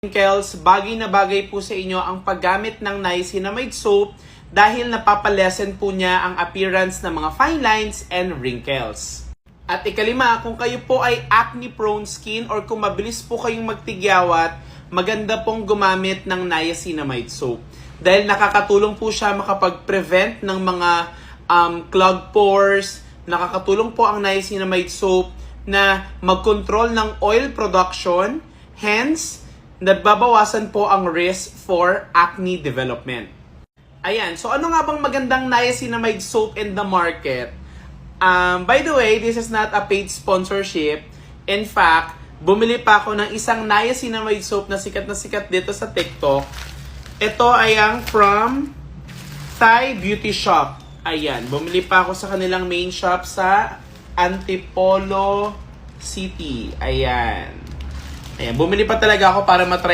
wrinkles, bagay na bagay po sa inyo ang paggamit ng niacinamide soap dahil napapalesen po niya ang appearance ng mga fine lines and wrinkles. At ikalima, kung kayo po ay acne-prone skin or kung mabilis po kayong magtigyawat, maganda pong gumamit ng niacinamide soap. Dahil nakakatulong po siya makapag-prevent ng mga clogged pores, nakakatulong po ang niacinamide soap na mag-control ng oil production, hence, nababawasan po ang risk for acne development. Ayan, so ano nga bang magandang niacinamide soap in the market? By the way, this is not a paid sponsorship. In fact, bumili pa ako ng isang niacinamide soap na sikat dito sa TikTok. Ito ay ang from Thai Beauty Shop. Ayan, bumili pa ako sa kanilang main shop sa Antipolo City. Ayan. Ayan, bumili pa talaga ako para matry